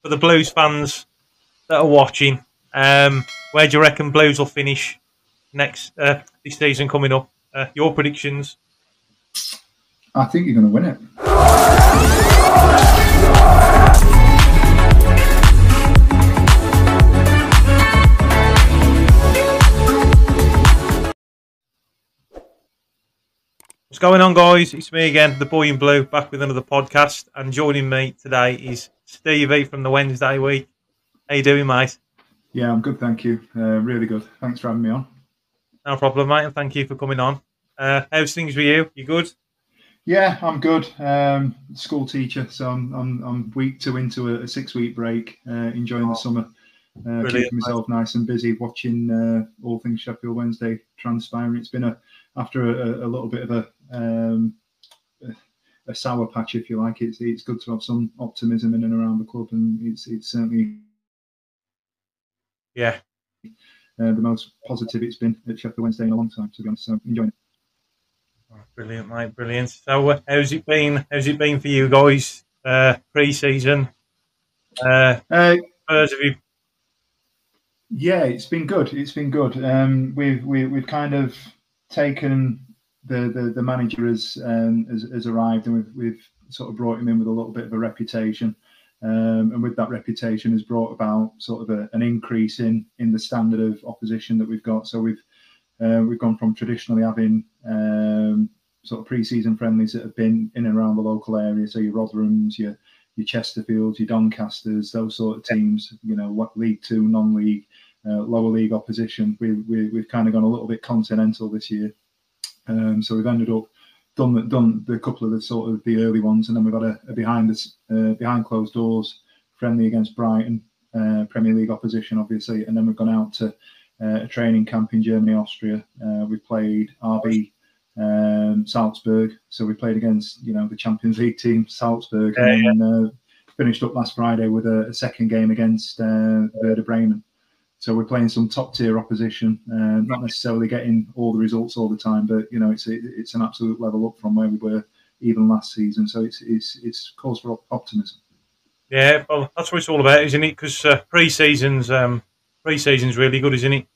for the Blues fans that are watching, where do you reckon Blues will finish next this season coming up? Your predictions? I think you're going to win it. What's going on, guys? It's me again, the boy in blue, back with another podcast. And joining me today is Stevie from the Wednesday week. How you doing, mate? Yeah, I'm good, thank you. Really good. Thanks for having me on. No problem, mate, and thank you for coming on. How's things with you? You good? Yeah, I'm good. School teacher, so I'm week 2 into a 6-week break, enjoying the summer, keeping myself nice and busy, watching all things Sheffield Wednesday transpiring. It's been after a little bit of a sour patch, if you like. It's good to have some optimism in and around the club, and it's certainly the most positive it's been at Sheffield Wednesday in a long time, to be honest. So enjoying it. Oh, brilliant, mate, brilliant. So how's it been? How's it been for you guys? Pre-season. Yeah, it's been good. It's been good. We've kind of taken the manager has arrived, and we've sort of brought him in with a little bit of a reputation, and with that reputation has brought about sort of an increase in the standard of opposition that we've got. So we've gone from traditionally having sort of pre-season friendlies that have been in and around the local area, so your Rotherhams, your Chesterfields, your Doncasters, those sort of teams, you know, what League 2, non-league, lower league opposition. We've kind of gone a little bit continental this year, so we've ended up done the couple of the sort of the early ones, and then we've had a behind closed doors friendly against Brighton, Premier League opposition, obviously, and then we've gone out to a training camp in Germany, Austria. We've played RB Salzburg, so we played against the Champions League team Salzburg, and finished up last Friday with a second game against Werder Bremen. So we're playing some top tier opposition, not necessarily getting all the results all the time, but it's an absolute level up from where we were even last season. So it's cause for optimism. Yeah, well, that's what it's all about, isn't it? Because pre-season's really good, isn't it?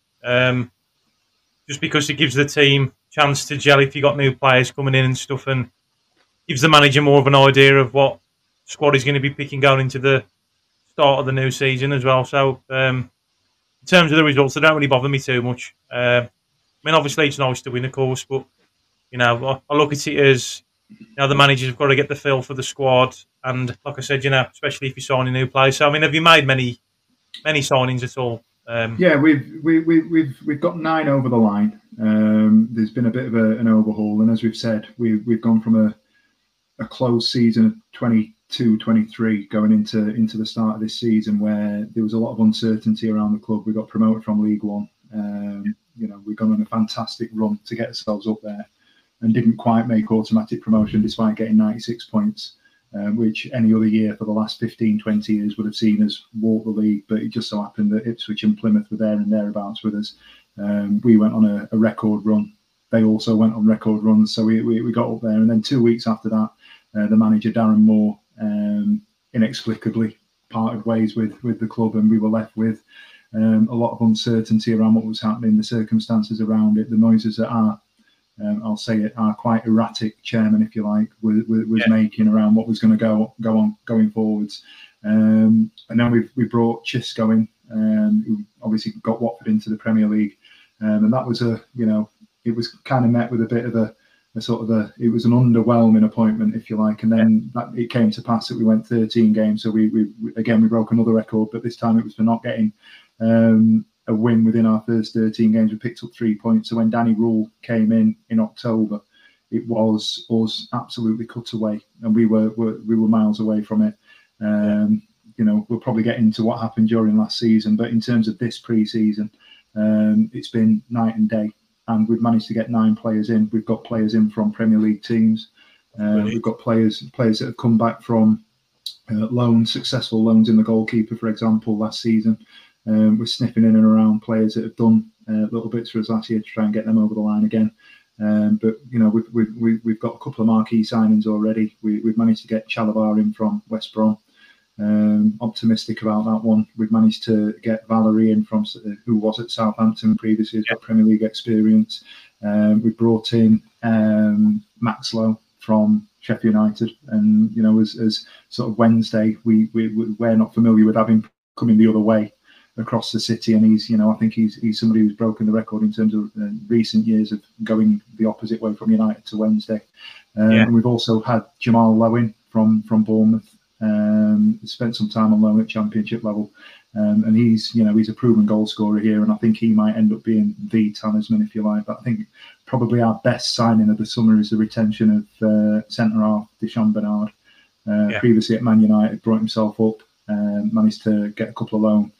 Just because it gives the team chance to gel if you got new players coming in and stuff, and gives the manager more of an idea of what squad he's going to be picking going into the start of the new season as well. So in terms of the results, they don't really bother me too much. I mean, obviously it's nice to win, of course, but I look at it as the managers have got to get the feel for the squad, and like I said, especially if you're signing new players. So I mean, have you made many signings at all? Yeah, we've got 9 over the line. There's been a bit of an overhaul, and as we've said, we've gone from a closed season of 22-23 going into the start of this season, where there was a lot of uncertainty around the club. We got promoted from League 1. We've gone on a fantastic run to get ourselves up there, and didn't quite make automatic promotion despite getting 96 points. Which any other year for the last 15, 20 years would have seen us walk the league. But it just so happened that Ipswich and Plymouth were there and thereabouts with us. We went on a record run. They also went on record runs. So we got up there. And then 2 weeks after that, the manager, Darren Moore, inexplicably parted ways with the club. And we were left with a lot of uncertainty around what was happening, the circumstances around it, the noises that are, I'll say it, our quite erratic chairman, if you like, was making around what was going to go on going forwards. And then we brought Chisco in, who obviously got Watford into the Premier League. And that was it was kind of met with a bit of it was an underwhelming appointment, if you like. And then it came to pass that we went 13 games. So we broke another record, but this time it was for not getting a win within our first 13 games. We picked up 3 points. So when Danny Rule came in October, it was us absolutely cut away, and we were miles away from it. We'll probably get into what happened during last season, but in terms of this pre-season, it's been night and day, and we've managed to get 9 players in. We've got players in from Premier League teams. We've got players that have come back from loans, successful loans in the goalkeeper, for example, last season. We're sniffing in and around players that have done little bits for us last year to try and get them over the line again. But we've got a couple of marquee signings already. We've managed to get Chalabar in from West Brom. Optimistic about that one. We've managed to get Valerie in from who was at Southampton previously, has got Premier League experience. We brought in Maxlow from Sheffield United, and you know, as sort of Wednesday, we're not familiar with having coming the other way across the city, and he's, you know, I think he's somebody who's broken the record in terms of recent years of going the opposite way from United to Wednesday. And we've also had Jamal Lowen from Bournemouth. Spent some time on loan at Championship level, and he's, you know, he's a proven goal scorer here, and I think he might end up being the talisman, if you like. But I think probably our best signing of the summer is the retention of centre half Deshaun Bernard. Previously at Man United, brought himself up, managed to get a couple of loan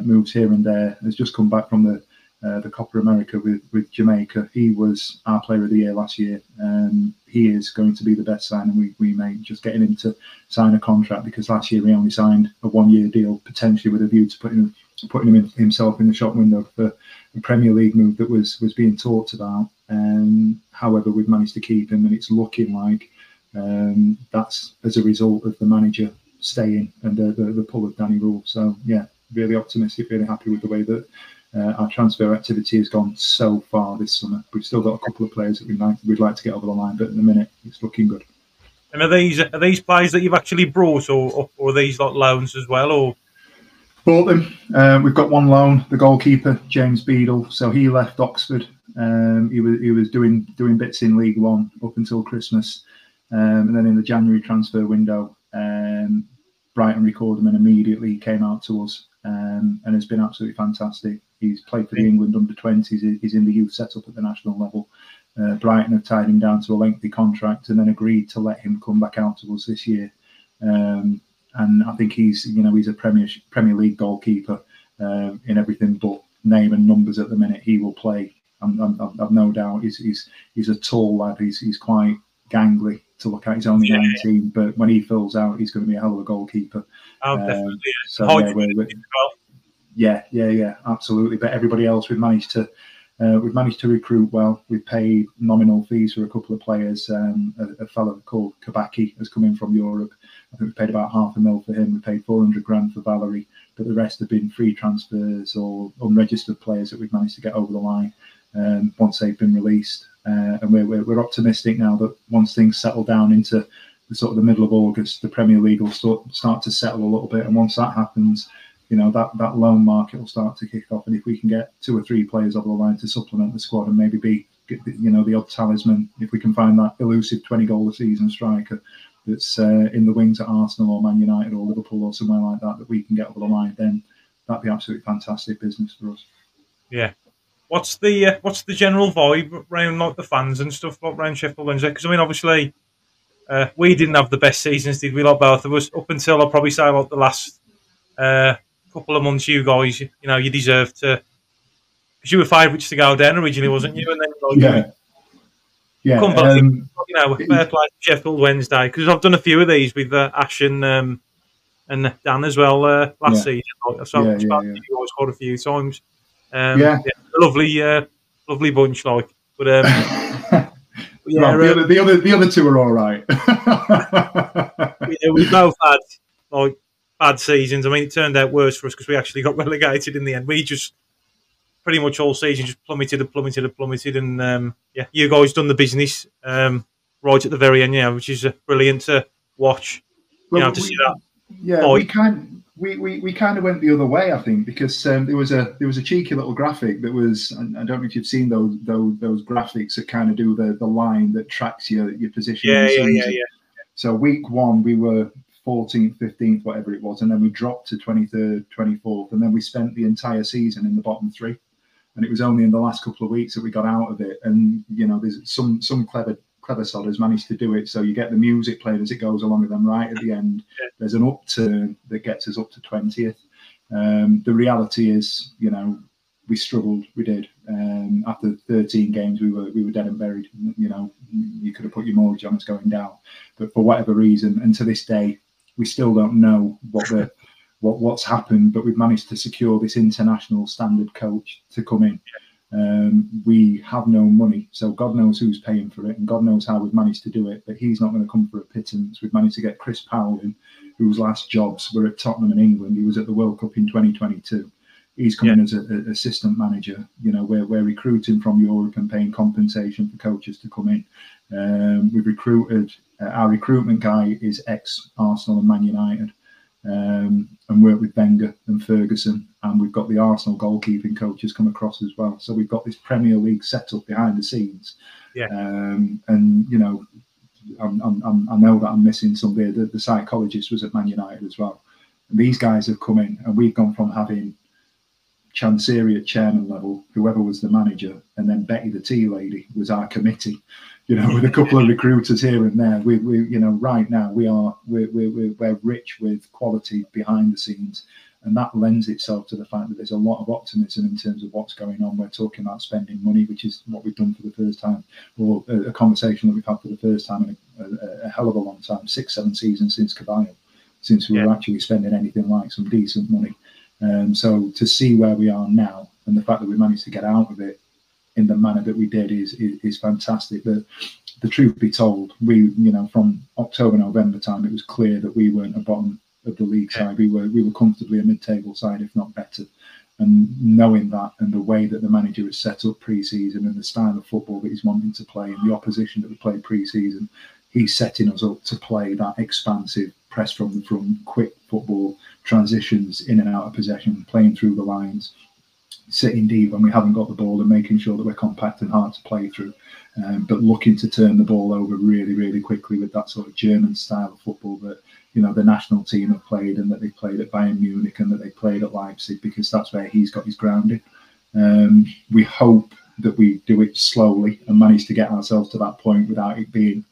moves here and there. Has just come back from the Copa America with Jamaica. He was our Player of the Year last year. He is going to be the best signing we made. Just getting him to sign a contract, because last year he only signed a 1-year deal, potentially with a view to putting him himself in the shop window for the Premier League move that was being talked about. However, we've managed to keep him, and it's looking like that's as a result of the manager staying and the pull of Danny Rule. So yeah, really optimistic, really happy with the way that our transfer activity has gone so far this summer. We've still got a couple of players that we'd like to get over the line, but at the minute it's looking good. And are these players that you've actually brought, or are these like loans as well, or? Bought them. We've got one loan, the goalkeeper James Beadle. So he left Oxford. He was doing bits in League One up until Christmas, and then in the January transfer window, Brighton recalled him and immediately came out to us, and has been absolutely fantastic. He's played for the England under-20s. He's in the youth setup at the national level. Brighton have tied him down to a lengthy contract and then agreed to let him come back out to us this year. And I think he's a Premier League goalkeeper in everything but name and numbers at the minute. He will play. I've no doubt. He's a tall lad. He's quite gangly to look at. He's only 19, but when he fills out, he's going to be a hell of a goalkeeper. Oh, definitely. So yeah, absolutely. But everybody else, we've managed to recruit well. We've paid nominal fees for a couple of players. A fellow called Kabaki has come in from Europe. I think we paid about $500,000 for him. We paid 400 grand for Valerie, but the rest have been free transfers or unregistered players that we've managed to get over the line once they've been released. And we're optimistic now that once things settle down into the middle of August, the Premier League will start to settle a little bit. And once that happens, you know, that loan market will start to kick off. And if we can get 2 or 3 players over the line to supplement the squad and maybe be, you know, the odd talisman, if we can find that elusive 20-goal-a-season striker that's in the wings at Arsenal or Man United or Liverpool or somewhere like that we can get over the line, then that'd be absolutely fantastic business for us. Yeah. What's the general vibe around like the fans and stuff like around Sheffield Wednesday? Because I mean, obviously, we didn't have the best seasons, did we? Like both of us, up until I'll probably say like the last couple of months. You guys, you know, you deserve to, because you were favourites to go down originally, wasn't you? And then come back, you know, fair play to Sheffield Wednesday, because I've done a few of these with Ash and Dan as well last season. So I've spoken to you guys quite a few times. Lovely bunch, like. But the other 2 are all right. We both had like bad seasons. I mean, it turned out worse for us because we actually got relegated in the end. We just pretty much all season just plummeted, and you guys done the business right at the very end, which is brilliant to watch. Well, to see that. Yeah, we kind of went the other way, I think, because there was a cheeky little graphic that was, I don't know if you've seen those graphics that kind of do the line that tracks your position. Yeah. So week 1 we were 14th, 15th, whatever it was, and then we dropped to 23rd, 24th, and then we spent the entire season in the bottom 3. And it was only in the last couple of weeks that we got out of it. And you know, there's some clever sod has managed to do it. So you get the music played as it goes along, and then right at the end, there's an upturn that gets us up to 20th. The reality is, you know, we struggled. We did. After 13 games, we were dead and buried. You know, you could have put your mortgage on us going down, but for whatever reason, and to this day, we still don't know what's happened. But we've managed to secure this international standard coach to come in. We have no money, so God knows who's paying for it, and God knows how we've managed to do it, but he's not going to come for a pittance. We've managed to get Chris Powell in, whose last jobs were at Tottenham in England. He was at the World Cup in 2022. He's coming as an assistant manager. You know, we're recruiting from Europe and paying compensation for coaches to come in. We've recruited, our recruitment guy is ex-Arsenal and Man United, and worked with Wenger and Ferguson, and we've got the Arsenal goalkeeping coaches come across as well. So we've got this Premier League set up behind the scenes. And you know, I know that I'm missing somebody. The psychologist was at Man United as well. And these guys have come in, and we've gone from having Chansiri at chairman level, whoever was the manager, and then Betty the tea lady was our committee. You know, with a couple of recruiters here and there. We you know, right now we're rich with quality behind the scenes, and that lends itself to the fact that there's a lot of optimism in terms of what's going on. We're talking about spending money, which is what we've done for the first time, or a conversation that we've had for the first time in a hell of a long time, 6-7 seasons since Caballo, since we were actually spending anything like some decent money. So to see where we are now, and the fact that we managed to get out of it in the manner that we did is fantastic. But the truth be told, we, you know, from October, November time, it was clear that we weren't a bottom of the league side. We were comfortably a mid-table side, if not better. And knowing that, and the way that the manager has set up pre-season, and the style of football that he's wanting to play, and the opposition that we played pre-season, he's setting us up to play that expansive press from the front, quick football, transitions in and out of possession, playing through the lines, sitting deep when we haven't got the ball, and making sure that we're compact and hard to play through, but looking to turn the ball over really, really quickly with that sort of German style of football that, you know, the national team have played, and that they played at Bayern Munich, and that they played at Leipzig, because that's where he's got his grounding. We hope that we do it slowly and manage to get ourselves to that point without it being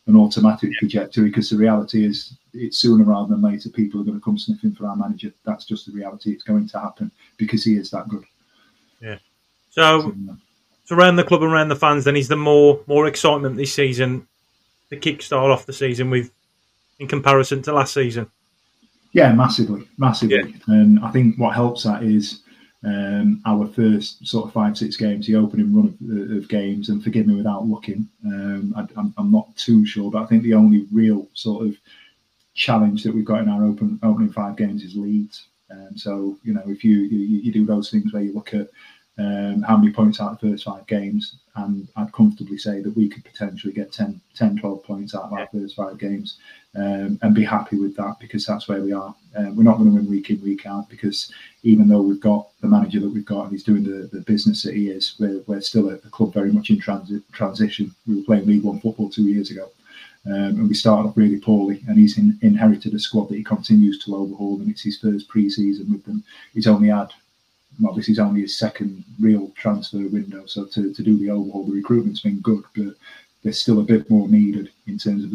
an automatic trajectory, because the reality is, it's sooner rather than later people are going to come sniffing for our manager. That's just the reality. It's going to happen because he is that good. Yeah. So around the club and around the fans, then, is there more excitement this season to kickstart off the season with, in comparison to last season? Yeah, massively. And I think what helps that is our first sort of 5-6 games, the opening run of games, and forgive me without looking, I'm not too sure, but I think the only real sort of challenge that we've got in our opening 5 games is Leeds. So, you know, if you do those things where you look at how many points out of the first 5 games, and I'd comfortably say that we could potentially get 10-12 points out of our first 5 games, and be happy with that, because that's where we are. We're not going to win week in, week out, because even though we've got the manager that we've got and he's doing the business that he is, we're still a club very much in transition. We were playing League One football 2 years ago, and we started off really poorly, and he's inherited a squad that he continues to overhaul, and it's his first pre-season with them. He's only had, well, this is only his second real transfer window, so to do the overhaul, the recruitment's been good, but there's still a bit more needed in terms of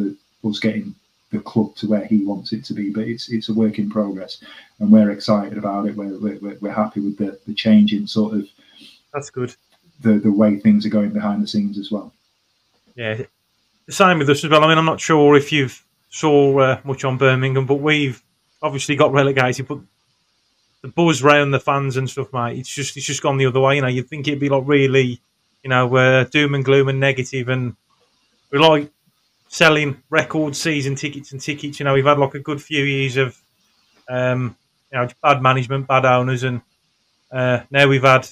us getting the club to where he wants it to be. But it's a work in progress, and we're excited about it. We're happy with the change in sort of, that's good, the way things are going behind the scenes as well. Yeah, the same with us as well. I mean, I'm not sure if you've saw much on Birmingham, but we've obviously got relegated, but the buzz round the fans and stuff, mate, it's just gone the other way. You know, you'd think it'd be like really, you know, doom and gloom and negative, and we're like selling record season tickets. You know, we've had like a good few years of, you know, bad management, bad owners, and now we've had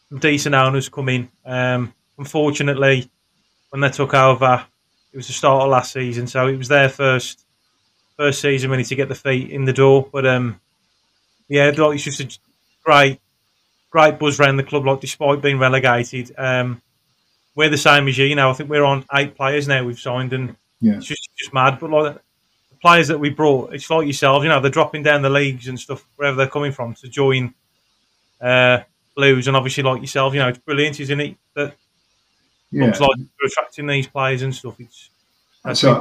some decent owners come in. Unfortunately, when they took over, it was the start of last season, so it was their first season really to get the feet in the door. But yeah, like, it's just a great buzz around the club. Like, despite being relegated, we're the same as you. You know, I think we're on 8 players now we've signed, and it's just mad. But like the players that we brought, it's like yourselves. You know, they're dropping down the leagues and stuff wherever they're coming from to join Blues, and obviously like yourself, you know, it's brilliant, isn't it? That looks like we're attracting these players and stuff. So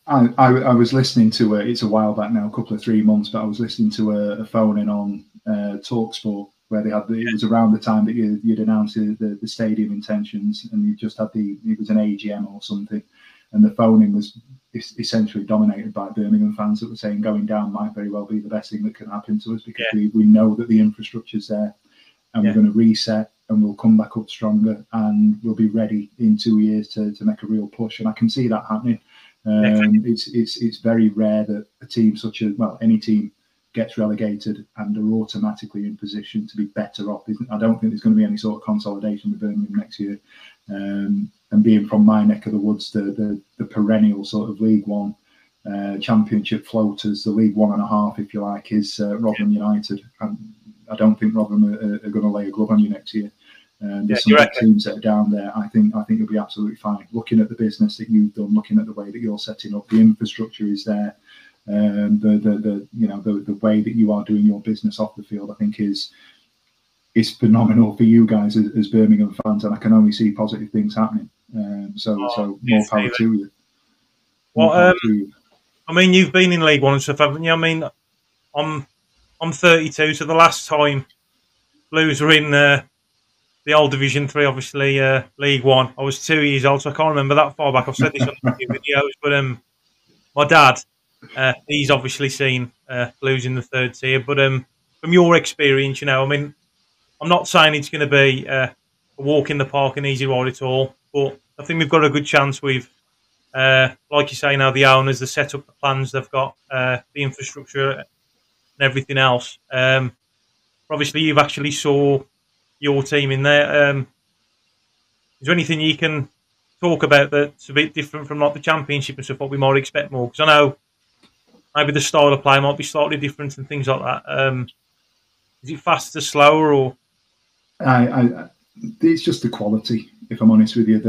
I was listening to it's a while back now, a couple of 3 months, but I was listening to a phone in on TalkSport, where they had it was around the time that you'd announced the stadium intentions, and you just had it was an AGM or something, and the phone-in was essentially dominated by Birmingham fans that were saying going down might very well be the best thing that can happen to us, because we know that the infrastructure's there, and we're going to reset and we'll come back up stronger, and we'll be ready in 2 years to make a real push. And I can see that happening. It's very rare that a team such as, well, any team gets relegated and are automatically in position to be better off. I don't think there's going to be any sort of consolidation with Birmingham next year. And being from my neck of the woods, the perennial sort of League One Championship floaters, the League 1.5, if you like, is Rotherham United. I don't think Rotherham are going to lay a glove on you next year. There's some big teams that are down there. I think you'll be absolutely fine. Looking at the business that you've done, looking at the way that you're setting up, the infrastructure is there. The way that you are doing your business off the field, I think is phenomenal for you guys as Birmingham fans, and I can only see positive things happening. So more power to you. Well, I mean, you've been in League One and stuff, haven't you? I mean, I'm 32, so the last time Blues were in the old Division 3, obviously League One, I was 2 years old, so I can't remember that far back. I've said this on a few videos, but my dad, he's obviously seen Blues in the third tier. But from your experience, I mean, I'm not saying it's going to be a walk in the park, an easy ride at all, but I think we've got a good chance with, like you say now, the owners, the setup, the plans they've got, the infrastructure and everything else. Obviously, you've actually saw your team in there. Is there anything you can talk about that's a bit different from like the Championship and stuff, what we might expect more? Because I know maybe the style of play might be slightly different and things like that. Is it faster, slower, or? It's just the quality. If I'm honest with you,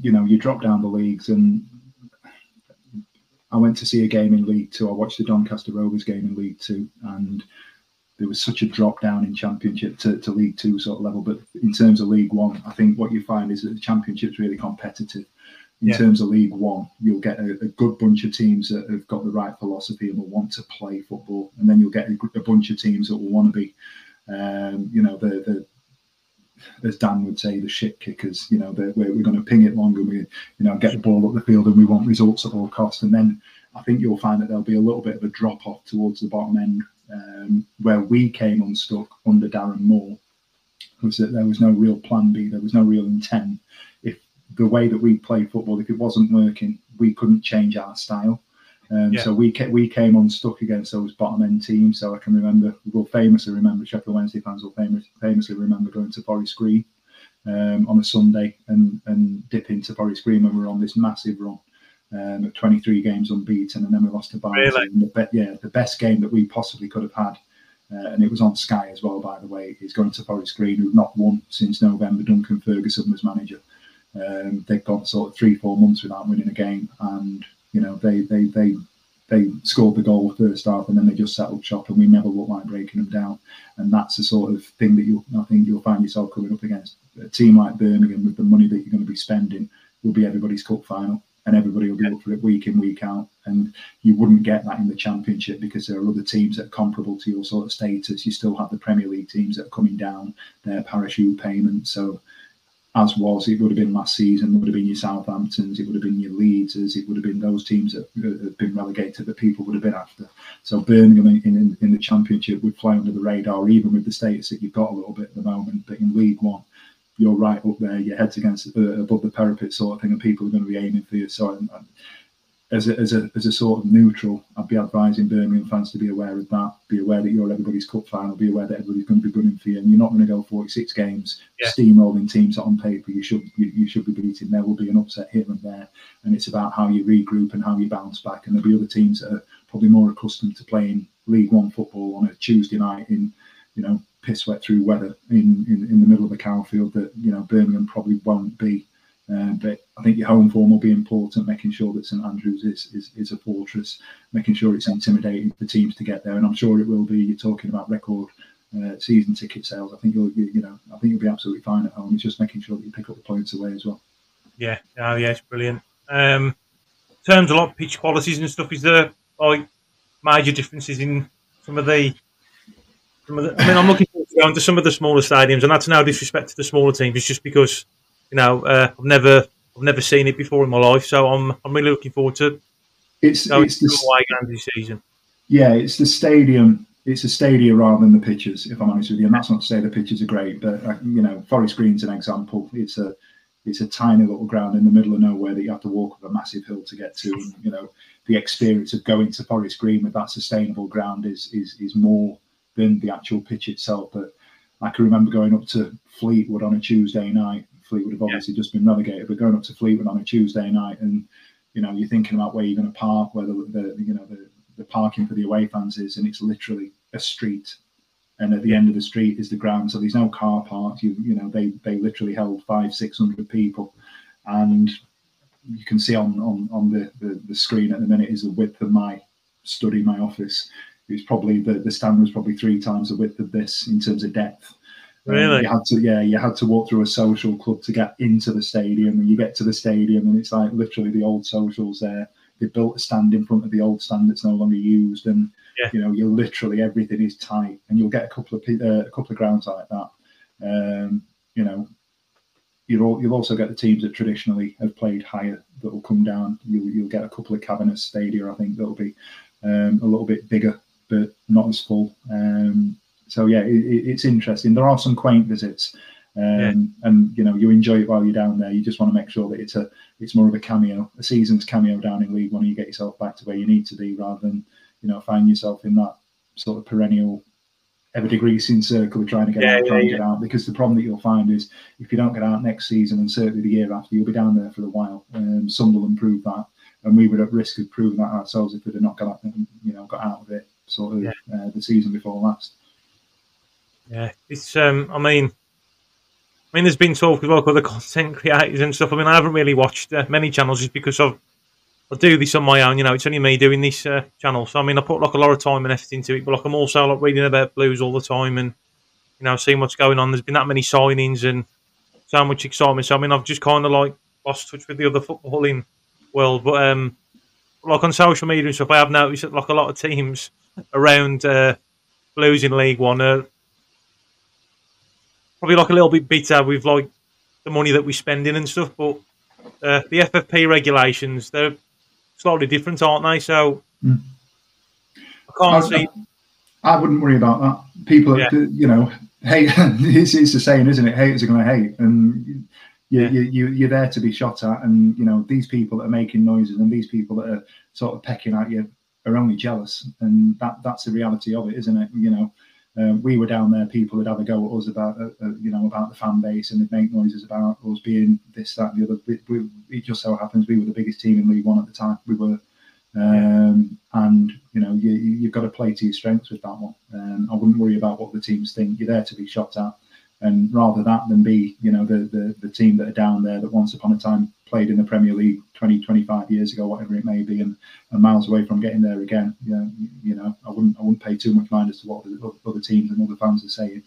you drop down the leagues, and I went to see a game in League Two. I watched the Doncaster Rovers game in League Two, and there was such a drop down in Championship to League Two sort of level. But in terms of League One, I think what you find is that the Championship's really competitive. In terms of League One, you'll get a good bunch of teams that have got the right philosophy and will want to play football, and then you'll get a bunch of teams that will want to be, as Dan would say, the shit kickers. We're going to ping it long and we, get the ball up the field, and we want results at all costs. And then I think you'll find that there'll be a little bit of a drop off towards the bottom end, where we came unstuck under Darren Moore, was that there was no real plan B, there was no real intent. If the way that we play football, if it wasn't working, we couldn't change our style. So we came unstuck against those bottom end teams. So I can remember, we'll famously remember, Sheffield Wednesday fans will famously remember going to Forest Green on a Sunday and dip into Forest Green when we were on this massive run of 23 games unbeaten, and then we lost to Barnes. Really? The best game that we possibly could have had, and it was on Sky as well, by the way, is going to Forest Green, who've not won since November. Duncan Ferguson was manager. They've gone sort of 3-4 months without winning a game, and they scored the goal the first half, and then they just settled shop, and we never looked like breaking them down. And that's the sort of thing that I think you'll find yourself coming up against. A team like Birmingham, with the money that you're going to be spending, will be everybody's cup final, and everybody will be up for it week in, week out. And you wouldn't get that in the Championship, because there are other teams that are comparable to your sort of status. You still have the Premier League teams that are coming down their parachute payment. So as it would have been last season, it would have been your Southamptons, it would have been your Leedses, it would have been those teams that have been relegated that people would have been after. So Birmingham in the Championship would fly under the radar, even with the status that you've got a little bit at the moment. But in League One, you're right up there, your head's above the parapet sort of thing, and people are going to be aiming for you. So as a sort of neutral, I'd be advising Birmingham fans to be aware of that, be aware that you're everybody's cup final, be aware that everybody's going to be gunning for you, and you're not going to go 46 games steamrolling teams that on paper you should be beating. There will be an upset here and there, and it's about how you regroup and how you bounce back. And there'll be other teams that are probably more accustomed to playing League One football on a Tuesday night in piss wet through weather in the middle of the cowfield that Birmingham probably won't be. But I think your home form will be important, making sure that St Andrews is a fortress, making sure it's intimidating for teams to get there, and I'm sure it will be. You're talking about record season ticket sales. I think you'll be absolutely fine at home. It's just making sure that you pick up the points away as well. Yeah, it's brilliant. In terms of like pitch qualities and stuff, is there like major differences in some of the? I mean, I'm looking forward to going to some of the smaller stadiums, and that's no disrespect to the smaller teams. It's just because I've never seen it before in my life, so I'm really looking forward to it's the away games this season. Yeah, it's the stadium it's a stadia rather than the pitches, if I'm honest with you. And that's not to say the pitches are great, but Forest Green's an example. It's a tiny little ground in the middle of nowhere that you have to walk up a massive hill to get to. And, the experience of going to Forest Green with that sustainable ground is more than the actual pitch itself. But I can remember going up to Fleetwood on a Tuesday night. Fleetwood have obviously just been relegated, but going up to Fleetwood on a Tuesday night, and you're thinking about where you're going to park, where the parking for the away fans is, and it's literally a street. And at the end of the street is the ground, so there's no car parks. They literally held 500-600 people, and you can see on the screen at the minute is the width of my study, my office. It's probably the stand was probably 3 times the width of this in terms of depth. Really? You had to walk through a social club to get into the stadium, and you get to the stadium, and it's like literally the old socials there. They built a stand in front of the old stand that's no longer used, and you literally everything is tight, and you'll get a couple of grounds like that. You'll also get the teams that traditionally have played higher that will come down. You'll get a couple of cabinet stadia, I think, that'll be a little bit bigger, but not as full. So yeah, it's interesting. There are some quaint visits, and you enjoy it while you're down there. You just want to make sure that it's more of a cameo, a season's cameo down in League One, and you get yourself back to where you need to be, rather than find yourself in that sort of perennial ever-decreasing circle of trying to get out, get out. Because the problem that you'll find is if you don't get out next season, and certainly the year after, you'll be down there for a while. Sunderland proved that, and we were at risk of proving that ourselves if we'd have not got out of it sort of the season before last. Yeah, it's I mean, there's been talk with like other content creators and stuff. I mean, I haven't really watched many channels just because I do this on my own. It's only me doing this channel, so I mean, I put like a lot of time and effort into it. But like, I'm also like reading about Blues all the time, and seeing what's going on. There's been that many signings and so much excitement. So I mean, I've just kind of like lost touch with the other footballing world. But like on social media and stuff, I have noticed that like a lot of teams around Blues in League One are probably like a little bit bitter with like the money that we're spending and stuff. But the FFP regulations, they're slightly different, aren't they? So I can't see. I wouldn't worry about that. People, hate. It's the saying, isn't it? Haters are going to hate, and you're there to be shot at. And these people that are making noises and these people that are sort of pecking at you are only jealous, and that's the reality of it, isn't it? We were down there. People would have a go at us about about the fan base, and they'd make noises about us being this, that, and the other. It just so happens we were the biggest team in League One at the time. We were, and you've got to play to your strengths with that one. I wouldn't worry about what the teams think. You're there to be shot at, and rather that than be the team that are down there that once upon a time played in the Premier League 20-25 years ago, whatever it may be, and miles away from getting there again. I wouldn't pay too much mind as to what the other teams and other fans are saying.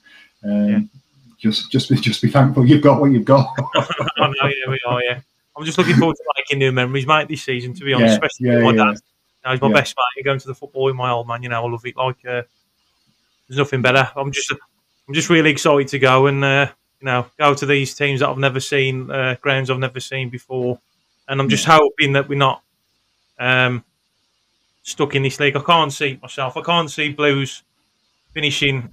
Just be thankful you've got what you've got. I know, yeah, we are. Yeah, I'm just looking forward to making new memories, mate, this season. To be honest, especially with my dad. He's my best mate. Going to the football with my old man. I love it. Like there's nothing better. I'm just really excited to go and go to these teams that I've never seen, grounds I've never seen before, and I'm just hoping that we're not stuck in this league. I can't see Blues finishing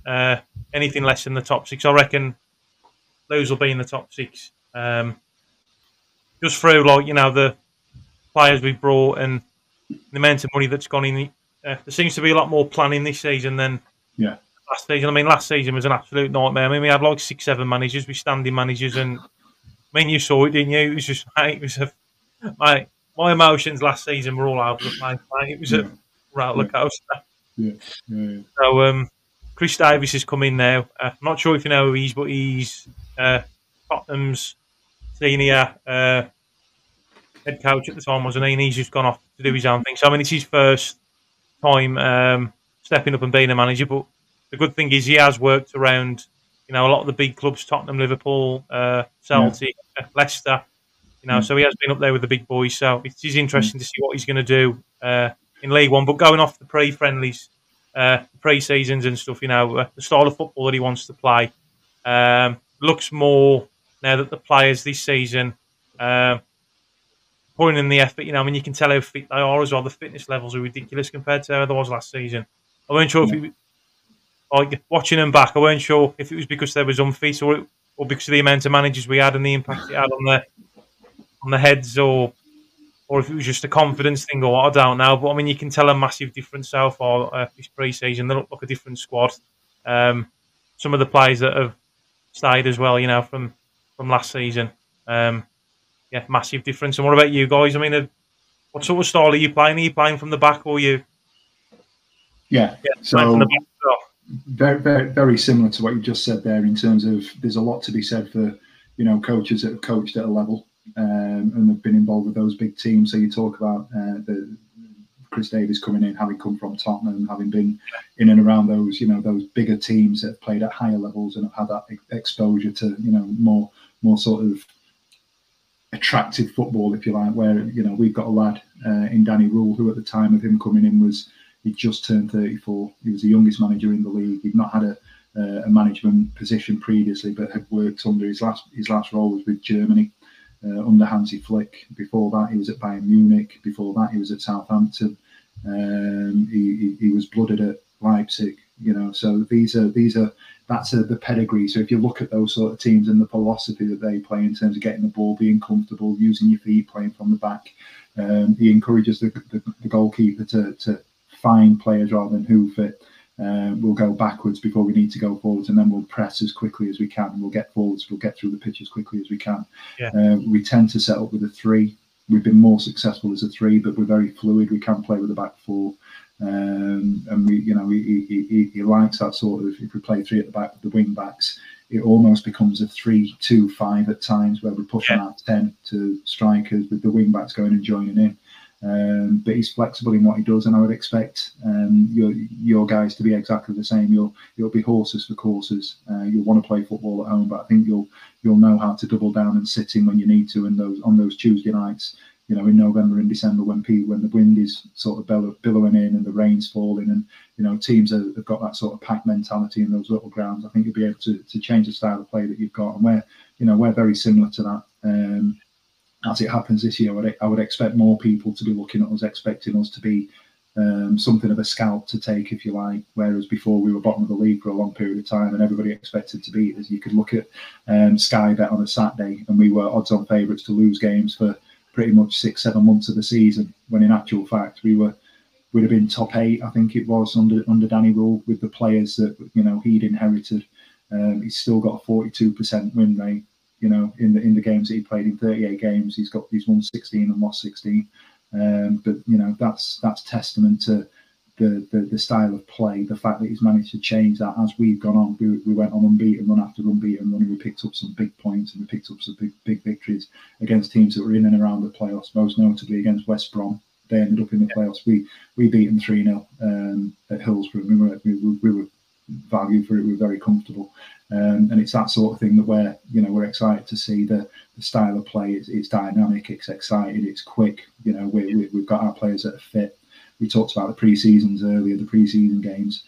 anything less than the top 6. I reckon Blues will be in the top 6, just through the players we've brought and the amount of money that's gone in. There seems to be a lot more planning this season than last season. I mean, last season was an absolute nightmare. I mean, we had like 6-7 managers, we standing managers, and I mean, you saw it, didn't you? It was just, my emotions last season were all over the place. It was a roller coaster. So, Chris Davis has come in now. I'm not sure if you know who he is, but he's Tottenham's senior head coach at the time, wasn't he? And he's just gone off to do his own thing. So, I mean, it's his first time stepping up and being a manager, but the good thing is he has worked around, a lot of the big clubs: Tottenham, Liverpool, Celtic, Leicester. So he has been up there with the big boys. So it is interesting to see what he's going to do in League One. But going off the pre-friendlies, pre-seasons and stuff, the style of football that he wants to play looks more now that the players this season putting in the effort. I mean, you can tell how fit they are as well. The fitness levels are ridiculous compared to how there was last season. I wasn't sure if like watching them back, I weren't sure if it was because they was unfit or because of the amount of managers we had and the impact it had on the heads, or if it was just a confidence thing, or I don't know. But I mean, you can tell a massive difference so far this pre-season. They look like a different squad. Some of the players that have stayed as well, from last season. Yeah, massive difference. And what about you guys? I mean, what sort of style are you playing? Are you playing from the back, or you? Yeah, playing from the back as well? Very, very, very similar to what you just said there. In terms of, there's a lot to be said for coaches that have coached at a level and have been involved with those big teams. So you talk about the Chris Davies coming in, having come from Tottenham, having been in and around those those bigger teams that have played at higher levels and have had that exposure to more sort of attractive football, if you like. Where we've got a lad in Danny Rule who at the time of him coming in he'd just turned 34. He was the youngest manager in the league. He'd not had a management position previously, but had worked under his last role was with Germany under Hansi Flick. Before that, he was at Bayern Munich. Before that, he was at Southampton. He was blooded at Leipzig. So that's the pedigree. So if you look at those sort of teams and the philosophy that they play in terms of getting the ball, being comfortable, using your feet, playing from the back, he encourages the goalkeeper to find players rather than hoof it. We'll go backwards before we need to go forwards, and then we'll press as quickly as we can. We'll get forwards. We'll get through the pitch as quickly as we can. Yeah. We tend to set up with a 3. We've been more successful as a 3, but we're very fluid. We can play with a back 4. And he likes that sort of, if we play 3 at the back with the wing backs, it almost becomes a 3-2-5 at times, where we're pushing out 10 to strikers with the wing backs going and joining in. But he's flexible in what he does, and I would expect your guys to be exactly the same. You'll be horses for courses. You'll want to play football at home, but I think you'll know how to double down and sit in when you need to. And on those Tuesday nights, in November and December, when the wind is sort of billowing in and the rain's falling, and teams have got that sort of pack mentality in those little grounds, I think you'll be able to change the style of play that you've got, and we're very similar to that. As it happens this year, I would expect more people to be looking at us, expecting us to be something of a scalp to take, if you like. Whereas before, we were bottom of the league for a long period of time, and everybody expected to beat us. You could look at Sky Bet on a Saturday, and we were odds-on favourites to lose games for pretty much 6-7 months of the season. When in actual fact, we'd have been top 8, I think it was, under Danny Rule, with the players that he'd inherited. He's still got a 42% win rate. In the games that he played, in 38 games, he's won 16 and lost 16. But that's testament to the style of play, the fact that he's managed to change that as we've gone on. We went on unbeaten run after unbeaten run, and we picked up some big points, and we picked up some big victories against teams that were in and around the playoffs, most notably against West Brom. They ended up in the playoffs. We beat them 3-0 at Hillsborough. We were valued for it. We were very comfortable. And it's that sort of thing that we're excited to see. The style of play, it's dynamic, it's exciting, it's quick. We've got our players that are fit. We talked about the pre-seasons earlier, the pre-season games.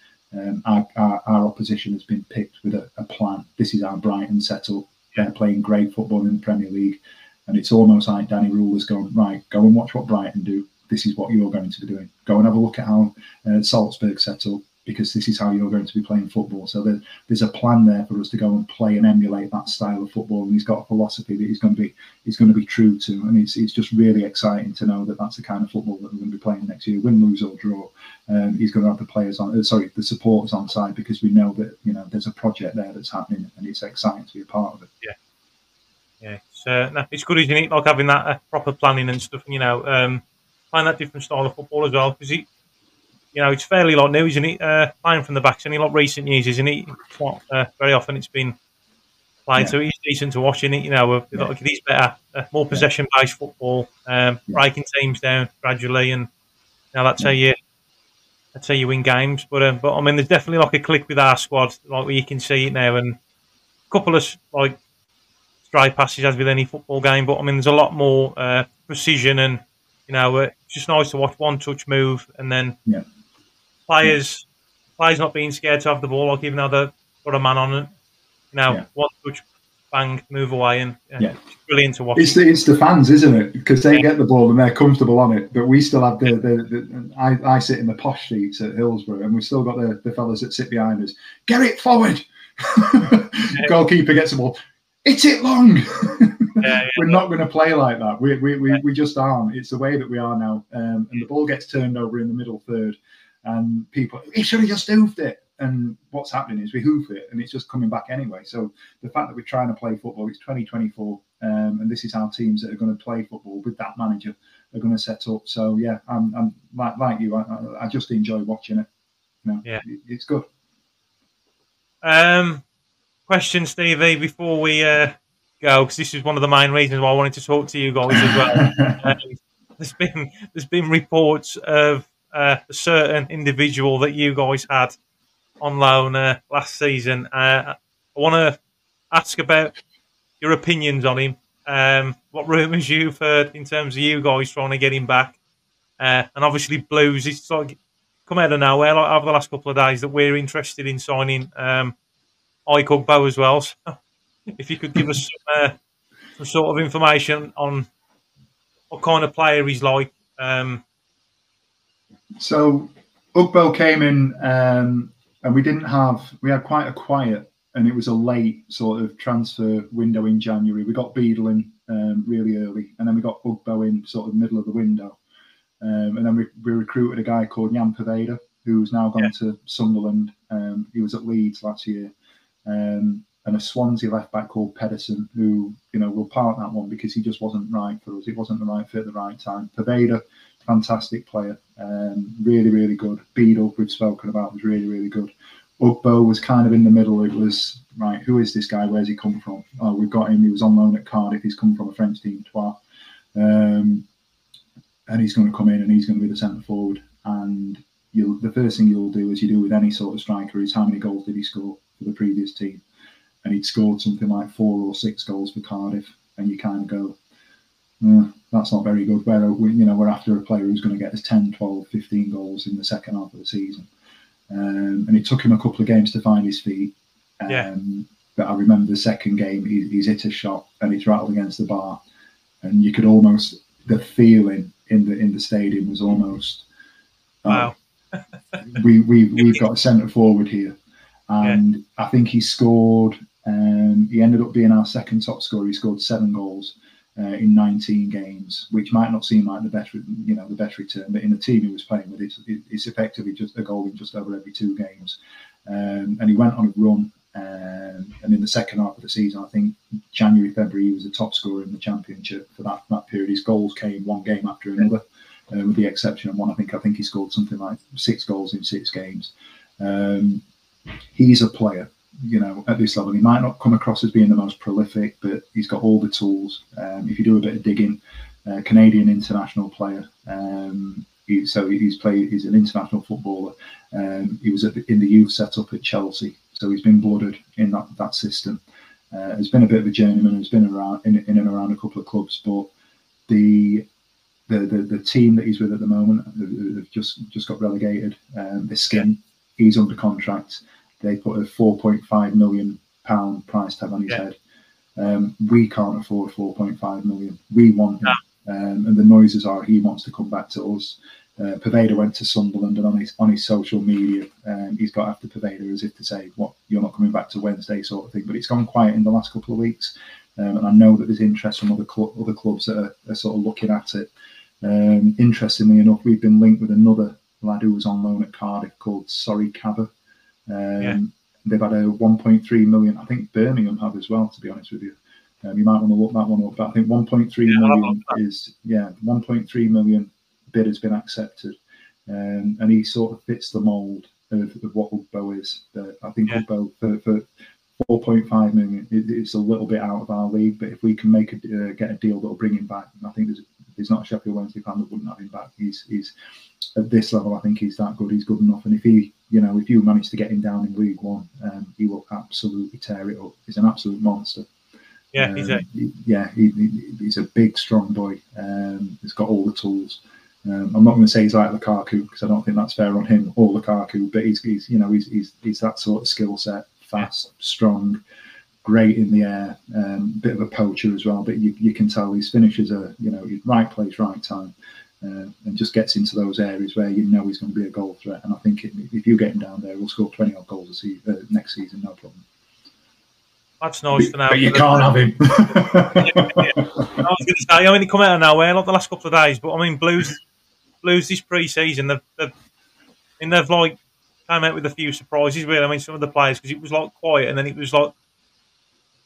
Our opposition has been picked with a plan. This is our Brighton setup. They're playing great football in the Premier League, and it's almost like Danny Rule has gone, right, go and watch what Brighton do. This is what you're going to be doing. Go and have a look at how Salzburg set up, because this is how you're going to be playing football. So there's a plan there for us to go and play and emulate that style of football. And he's got a philosophy that he's going to be true to. And it's just really exciting to know that that's the kind of football that we're going to be playing next year, win, lose or draw. He's going to have the supporters on side, because we know that there's a project there that's happening, and it's exciting to be a part of it. Yeah. It's good, isn't it? Like having that proper planning and stuff. And playing that different style of football as well, because it's fairly new, isn't it? Playing from the back, it's only recent years, isn't it? Very often it's been played, so it's decent to watch, isn't it? Like it is better, more possession-based football, breaking teams down gradually, and that's how you win games. But I mean, there's definitely like a click with our squad, like where you can see it now, and a couple of like stray passes as with any football game. But I mean, there's a lot more precision, and it's just nice to watch one touch move, and then. Players not being scared to have the ball, like even though they've got a man on it. One touch bang, move away, and yeah, it's brilliant to watch. It's the fans, isn't it? Because they get the ball and they're comfortable on it, but we still have I sit in the posh seats at Hillsborough, and we've still got the fellas that sit behind us. Get it forward. Goalkeeper gets the ball. It's it long. We're not going to play like that. We just aren't. It's the way that we are now. And the ball gets turned over in the middle third, and people, he should have just hoofed it. And what's happening is we hoof it, and it's just coming back anyway. So the fact that we're trying to play football, it's 2024, and this is how teams that are going to play football with that manager are going to set up. So yeah, I'm like you. I just enjoy watching it. You know, it's good. Question, Stevie, before we go, because this is one of the main reasons why I wanted to talk to you guys as well. There's been reports of a certain individual that you guys had on loan last season. I want to ask about your opinions on him. What rumours you've heard in terms of you guys trying to get him back, and obviously Blues. It's like come out of nowhere like, over the last couple of days that we're interested in signing Ike Ugbo as well. So if you could give us some sort of information on what kind of player he's like. So Ugbo came in, and we had quite a quiet, and it was a late sort of transfer window in January. We got Beadle in really early, and then we got Ugbo in sort of middle of the window. And then we recruited a guy called Jan Paveda, who's now gone to Sunderland. He was at Leeds last year. And a Swansea left back called Pedersen, who, we'll park that one because he just wasn't right for us. It wasn't the right fit at the right time. Paveda, fantastic player, really, really good. Beadle, we've spoken about, was really, really good. Ugbo was kind of in the middle. It was, right, who is this guy? Where's he come from? Oh, we've got him. He was on loan at Cardiff. He's come from a French team, Troyes. And he's going to come in and he's going to be the centre forward. And the first thing you'll do, as you do with any sort of striker, is how many goals did he score for the previous team? And he'd scored something like 4 or 6 goals for Cardiff. And you kind of go, that's not very good. We're after a player who's going to get us 10, 12, 15 goals in the second half of the season. And it took him a couple of games to find his feet. But I remember the second game, he's hit a shot and it's rattled against the bar. And you could almost, the feeling in the stadium was almost, wow. We've got a centre forward here. And I think he scored, he ended up being our second top scorer. He scored 7 goals in 19 games, which might not seem like the best return, but in the team he was playing with, it's effectively just a goal in just over every 2 games. And he went on a run, and in the second half of the season, I think January, February, he was the top scorer in the Championship for that period. His goals came one game after another, with the exception of one. I think he scored something like 6 goals in 6 games. He's a player, at this level. He might not come across as being the most prolific, but he's got all the tools. If you do a bit of digging, Canadian international player. He's an international footballer. He was in the youth setup at Chelsea, so he's been blooded in that system. Has been a bit of a journeyman. Has been around in and around a couple of clubs, but the team that he's with at the moment have just got relegated. The Skin, he's under contract. They put a £4.5 million price tag on his head. We can't afford 4.5 million. We want him, and the noises are he wants to come back to us. Paveda went to Sunderland, and on his social media, he's got after Paveda as if to say, "What, you're not coming back to Wednesday," sort of thing. But it's gone quiet in the last couple of weeks, and I know that there's interest from other clubs that are sort of looking at it. Interestingly enough, we've been linked with another lad who was on loan at Cardiff called Sorry Cabba. They've had a 1.3 million. I think Birmingham have as well, to be honest with you. You might want to look that one up, but I think 1.3 million is 1.3 million bid has been accepted, and he sort of fits the mould of what Ugbo is. I think Ugbo for 4.5 million, it's a little bit out of our league, but if we can get a deal that'll bring him back, I think there's not a Sheffield Wednesday fan that wouldn't have him back. He's at this level. I think he's that good. He's good enough, and if you manage to get him down in League One, he will absolutely tear it up. He's an absolute monster. He's a big, strong boy. He's got all the tools. I'm not going to say he's like Lukaku because I don't think that's fair on him or Lukaku, but he's that sort of skill set, fast, strong, great in the air, bit of a poacher as well. But you can tell his finishes are, right place, right time, and just gets into those areas where you know he's going to be a goal threat. And I think if you get him down there, he'll score 20 odd goals next season, no problem. That's nice to know. But you can't have him. I was going to say, I mean, he come out of nowhere not the last couple of days, but I mean, Blues this pre-season, they've like came out with a few surprises. Really, I mean, some of the players, because it was like quiet, and then it was like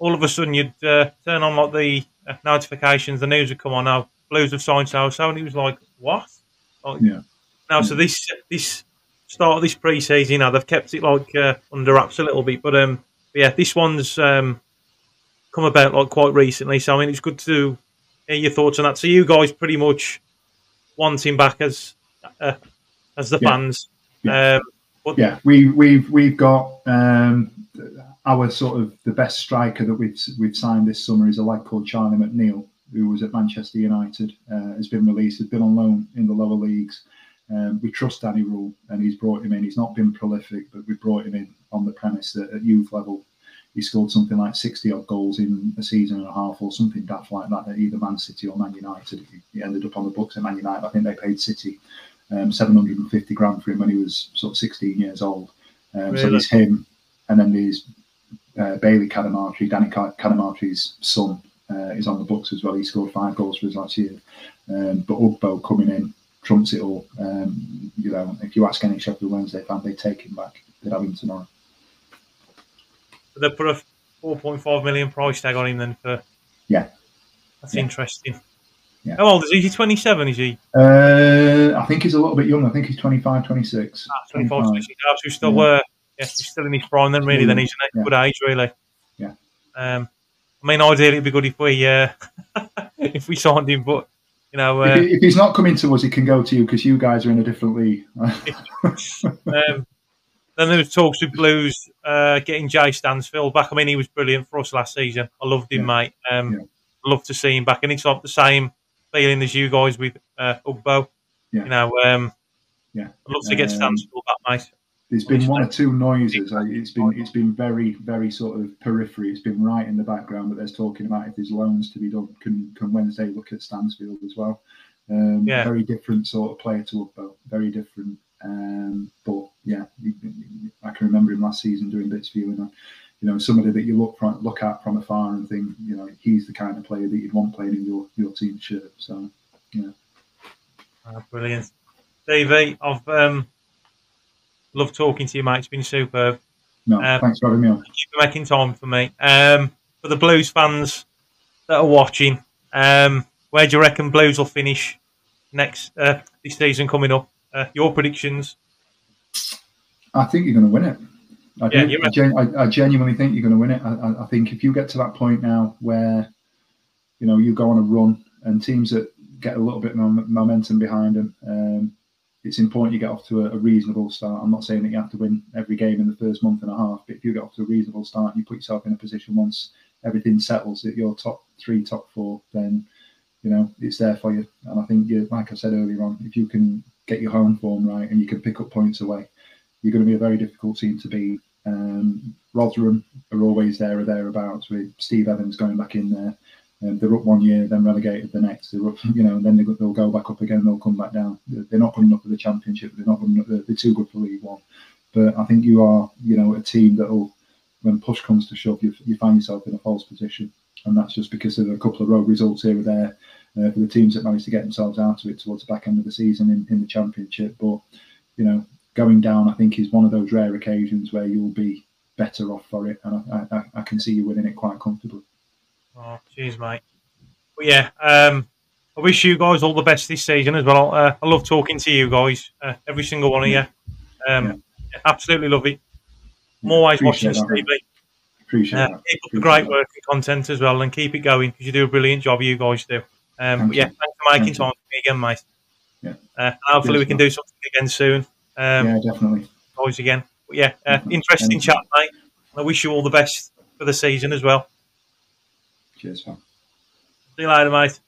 all of a sudden you'd turn on like the notifications, the news would come on. Now Blues have signed so, and it was like, what? Like, yeah. Now, so this start of this pre-season, they've kept it like under wraps a little bit, but yeah, this one's come about like quite recently. So I mean, it's good to hear your thoughts on that. So you guys pretty much want him back as the fans. Yeah. Yeah, we've got our sort of the best striker that we've signed this summer is a lad called Charlie McNeil, who was at Manchester United, has been released, has been on loan in the lower leagues. We trust Danny Rule, and he's brought him in. He's not been prolific, but we brought him in on the premise that at youth level, he scored something like 60 odd goals in a season and a half, or something daft like that at either Man City or Man United. He ended up on the books at Man United. I think they paid City 750 grand for him when he was sort of 16 years old. Really? So there's him, and then there's Bailey Cadamartri, Danny Cadamartri's son, is on the books as well. He scored 5 goals for us last year. But Ugbo coming in trumps it all. If you ask any Sheffield Wednesday fan, they take him back. They'd have him tomorrow. They put a 4.5 million price tag on him then for. Yeah, that's interesting. Yeah. How old is he? Is he 27? Is he? I think he's a little bit young. I think he's 25, 26. 25, 26. He's still, he's still in his prime. Then really, then he's a good age, really. Yeah. I mean, ideally, it'd be good if we if we signed him, but if he's not coming to us, he can go to you because you guys are in a different league. Then there was talks with Blues getting Jay Stansfield back. I mean, he was brilliant for us last season. I loved him, mate. Love to see him back, and it's like the same feeling as you guys with Ugbo. Yeah. I'd love to get Stansfield back, mate. There's been one or two noises. It's been very, very sort of periphery. It's been right in the background, but there's talking about if there's loans to be done. Can Wednesday look at Stansfield as well? Very different sort of player to Ugbo. Very different. But yeah, I can remember him last season doing bits for you, and somebody that you look at from afar and think, he's the kind of player that you'd want playing in your team shirt. So, brilliant, Stevie. I've loved talking to you, mate. It's been superb. No, thanks for having me on. Thank you for making time for me. For the Blues fans that are watching, where do you reckon Blues will finish next this season coming up? Your predictions? I think you're going to win it. I genuinely think you're going to win it. I think if you get to that point now where you go on a run and teams that get a little bit of momentum behind them, it's important you get off to a reasonable start. I'm not saying that you have to win every game in the first month and a half, but if you get off to a reasonable start and you put yourself in a position once everything settles at your top 3, top 4, then it's there for you. And I think, like I said earlier on, if you can get your home form right and you can pick up points away, you're going to be a very difficult team to beat. Rotherham are always there or thereabouts with Steve Evans going back in there. They're up one year, then relegated the next. They're up, and then they'll go back up again. They'll come back down. They're not good enough for the Championship. They're not good enough. They're too good for League One. But I think you are, a team that'll, when push comes to shove, you find yourself in a false position, and that's just because of a couple of rogue results here or there for the teams that managed to get themselves out of it towards the back end of the season in the Championship. But going down, I think, is one of those rare occasions where you'll be better off for it, and I can see you winning it quite comfortably. Oh, cheers, mate. But yeah, I wish you guys all the best this season as well. I love talking to you guys, every single one of you. Absolutely love it. I'm always watching Stevie. Appreciate that. Keep up the great work and content as well, and keep it going because you do a brilliant job. You guys do. Thanks for making time for me again, mate. Yeah. Hopefully we can do something again soon. Definitely. Always again. But interesting chat, mate. I wish you all the best for the season as well. Cheers, man. See you later, mate.